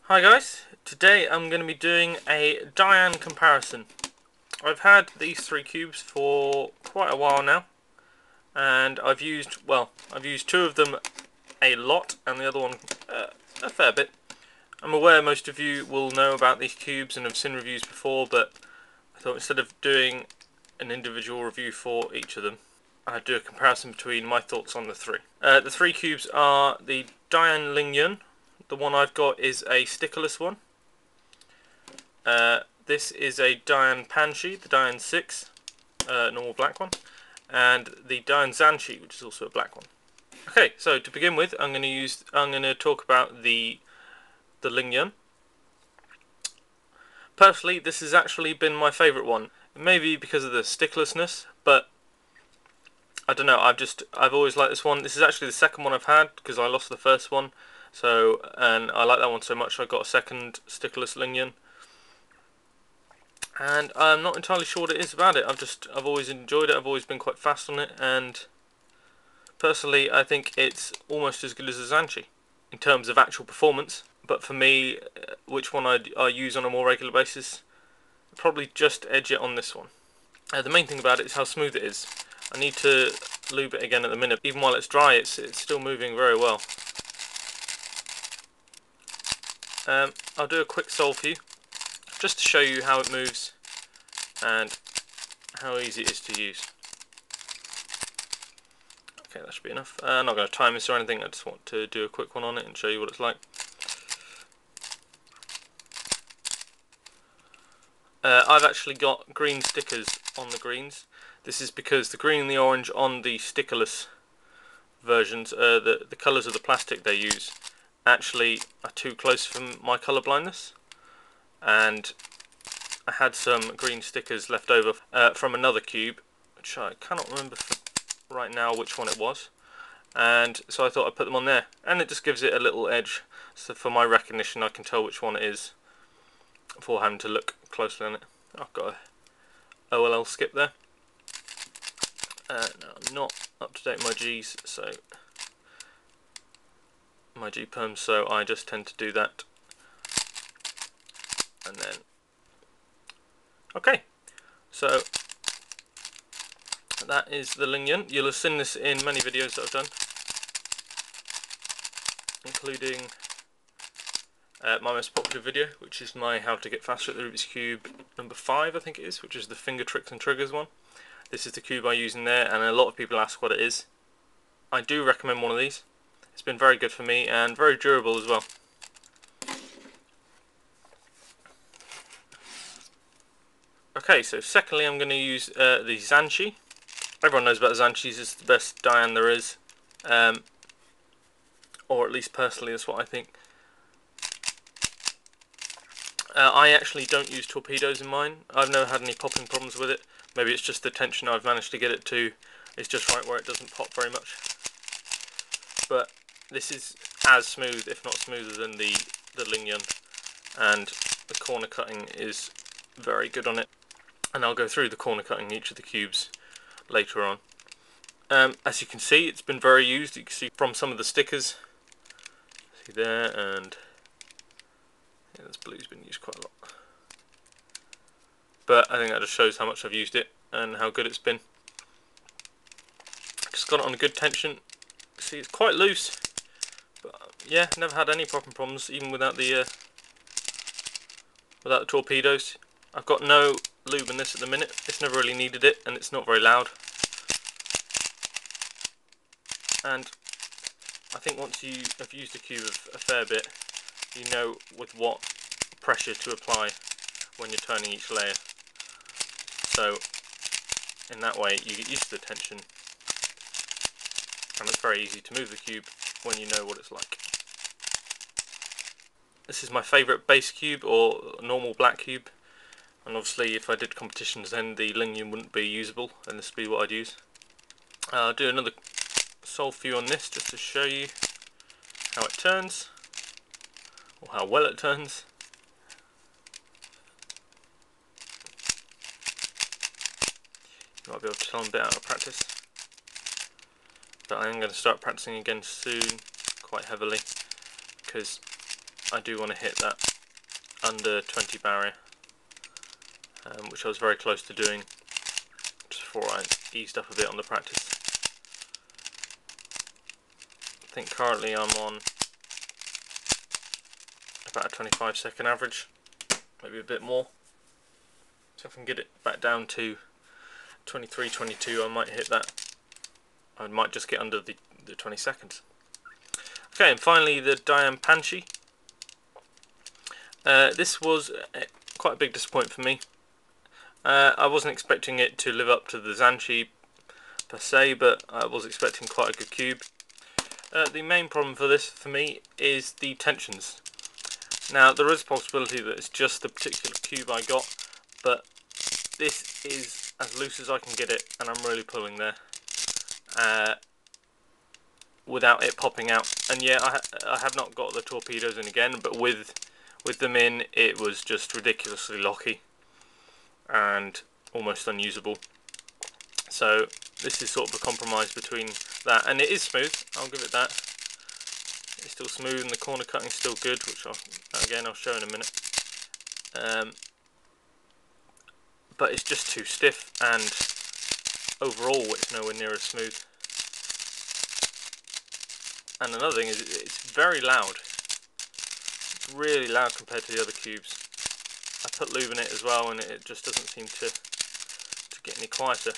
Hi guys, today I'm going to be doing a Dayan comparison. I've had these three cubes for quite a while now, and I've used two of them a lot and the other one a fair bit. I'm aware most of you will know about these cubes and have seen reviews before, but I thought instead of doing an individual review for each of them, I'd do a comparison between my thoughts on the three. The three cubes are the Dayan LingYun. The one I've got is a stickerless one. This is a Dayan PanShi, the Dayan 6, normal black one, and the Dayan ZhanChi, which is also a black one. Okay, so to begin with, I'm going to talk about the LingYun. Personally, this has actually been my favourite one. Maybe because of the sticklessness, but I don't know. I've always liked this one. This is actually the second one I've had because I lost the first one. And I like that one so much I got a second stickerless LingYun. And I'm not entirely sure what it is about it. I've always enjoyed it. I've always been quite fast on it, and personally I think it's almost as good as a ZhanChi in terms of actual performance. But for me, which one I use on a more regular basis, probably just edge it on this one. The main thing about it is how smooth it is. I need to lube it again at the minute. Even while it's dry, it's still moving very well. I'll do a quick solve for you, just to show you how it moves and how easy it is to use. Okay, that should be enough. I'm not going to time this or anything, I just want to do a quick one on it and show you what it's like. I've actually got green stickers on the greens. This is because the green and the orange on the stickerless versions, the colours of the plastic they use actually are too close for my colour blindness, and I had some green stickers left over from another cube, which I cannot remember right now which one it was, and so I thought I'd put them on there, and it just gives it a little edge, so for my recognition I can tell which one it is before having to look closely on it. I've got a OLL skip there. Now I'm not up to date with my G's, so my G perms, so I just tend to do that. And then okay, so that is the LingYun. You'll have seen this in many videos that I've done, including my most popular video, which is my how to get faster at the Rubik's Cube number 5, I think it is, which is the finger tricks and triggers one. This is the cube I use in there, and a lot of people ask what it is. I do recommend one of these. It's been very good for me and very durable as well. Okay, so secondly I'm going to use the ZhanChi. Everyone knows about the ZhanChis. It's the best Dayan there is, or at least personally that's what I think. I actually don't use torpedoes in mine. I've never had any popping problems with it. Maybe it's just the tension I've managed to get it to is just right where it doesn't pop very much. But this is as smooth, if not smoother, than the LingYun, and the corner cutting is very good on it. And I'll go through the corner cutting in each of the cubes later on. As you can see, it's been very used. You can see from some of the stickers. See there, and yeah, this blue's been used quite a lot. But I think that just shows how much I've used it and how good it's been. Just got it on a good tension. See, it's quite loose, but yeah, never had any popping problems even without the torpedoes. I've got no lube in this at the minute. It's never really needed it, and it's not very loud. And I think once you have used a cube a fair bit, you know with what pressure to apply when you're turning each layer. So in that way you get used to the tension, and it's very easy to move the cube when you know what it's like. This is my favourite base cube, or normal black cube, and obviously if I did competitions then the LingYun wouldn't be usable and this would be what I'd use. I'll do another solve for you on this just to show you how it turns, or how well it turns. You might be able to tell I'm a bit out of practice, but I am going to start practicing again soon, quite heavily, because I do want to hit that under 20 barrier, which I was very close to doing just before I eased up a bit on the practice. I think currently I'm on about a 25-second average, maybe a bit more. So if I can get it back down to 23, 22, I might hit that. I might just get under the 20 seconds. Okay, and finally the Dayan PanShi. This was quite a big disappointment for me. I wasn't expecting it to live up to the ZhanChi per se, but I was expecting quite a good cube. The main problem for this, for me, is the tensions. Now, there is a possibility that it's just the particular cube I got, but this is as loose as I can get it, and I'm really pulling there without it popping out. And yeah, I have not got the torpedoes in again, but with them in, it was just ridiculously locky and almost unusable. So this is sort of a compromise between that, and it is smooth, I'll give it that. It's still smooth and the corner cutting is still good, which I'll show in a minute. But it's just too stiff, and overall it's nowhere near as smooth. And another thing is it's very loud. It's really loud compared to the other cubes. I put lube in it as well, and it just doesn't seem to get any quieter.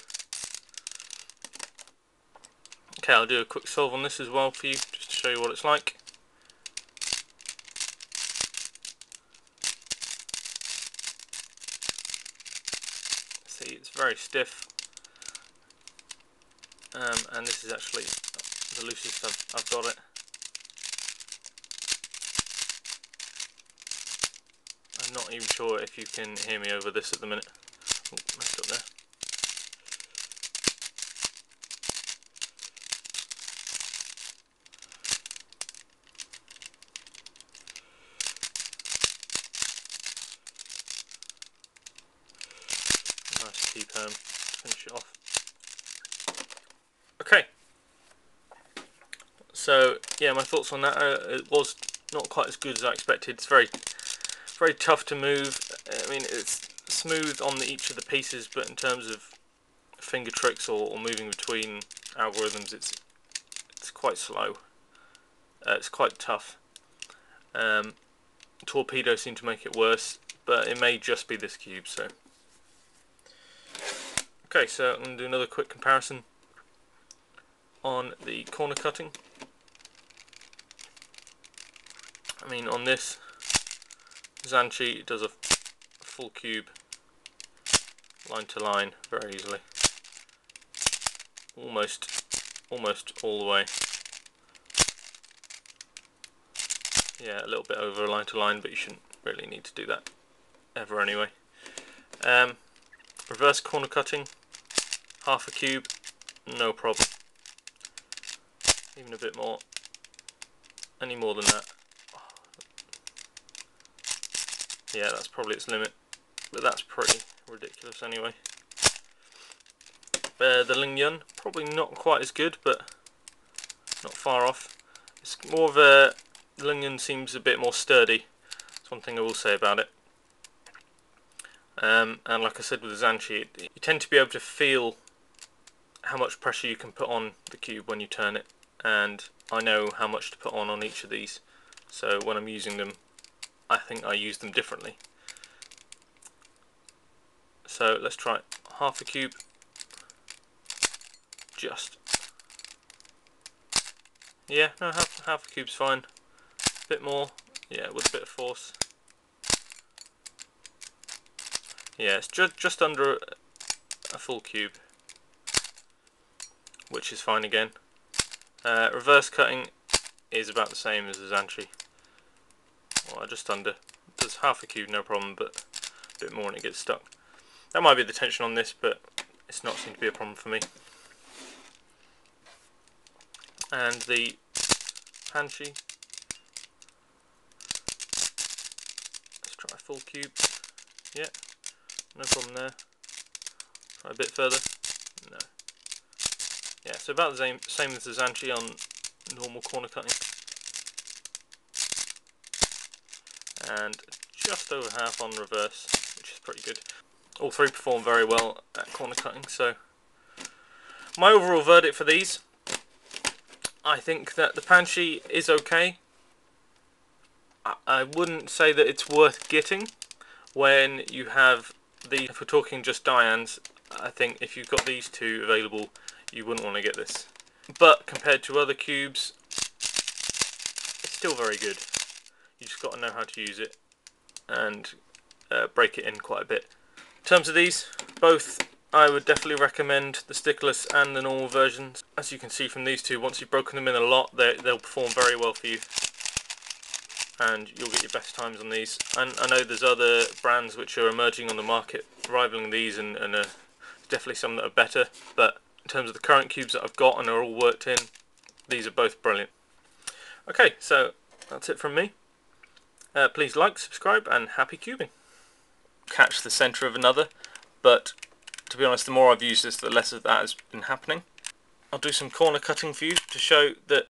Okay, I'll do a quick solve on this as well for you, just to show you what it's like. See, it's very stiff, and this is actually the loosest I've got it. I'm not even sure if you can hear me over this at the minute. Oh, messed up there. Nice T-perm, finish it off. Okay, so yeah, my thoughts on that it was not quite as good as I expected. It's very tough to move. I mean, it's smooth on each of the pieces, but in terms of finger tricks or moving between algorithms, it's quite slow. It's quite tough. Torpedoes seem to make it worse, but it may just be this cube. So okay, so I'm going to do another quick comparison on the corner cutting. I mean, on this ZhanChi, it does a full cube line to line very easily, almost all the way. Yeah, a little bit over line to line, but you shouldn't really need to do that ever anyway. Reverse corner cutting, half a cube, no problem. Even a bit more, any more than that. Yeah, that's probably its limit, but that's pretty ridiculous anyway. The LingYun, probably not quite as good, but not far off. It's more of a, the LingYun seems a bit more sturdy. That's one thing I will say about it. And like I said with the ZhanChi, you tend to be able to feel how much pressure you can put on the cube when you turn it, and I know how much to put on each of these, so when I'm using them, I think I use them differently. So let's try half a cube, just. Yeah, no, half a cube's fine. A bit more, yeah, with a bit of force. Yeah, it's just under a full cube, which is fine again. Reverse cutting is about the same as the ZhanChi. Well, just under. Does half a cube, no problem, but a bit more and it gets stuck. That might be the tension on this, but it's not seemed to be a problem for me. And the PanShi. Let's try full cube. Yeah, no problem there. Try a bit further. No. Yeah, so about the same as the ZhanChi on normal corner cutting. and just over half on reverse, which is pretty good. All three perform very well at corner cutting. So my overall verdict for these, I think that the PanShi is okay. I wouldn't say that it's worth getting when you have the, if we're talking just Dayans, I think if you've got these two available, you wouldn't want to get this. But compared to other cubes, it's still very good. You just got to know how to use it and break it in quite a bit. In terms of these, both I would definitely recommend the stickerless and the normal versions. As you can see from these two, once you've broken them in a lot, they'll perform very well for you, and you'll get your best times on these. And I know there's other brands which are emerging on the market rivaling these, and definitely some that are better, but in terms of the current cubes that I've got and are all worked in, these are both brilliant. Okay, so that's it from me. Please like, subscribe, and happy cubing. Catch the centre of another, but to be honest, the more I've used this, the less of that has been happening. I'll do some corner cutting for you to show that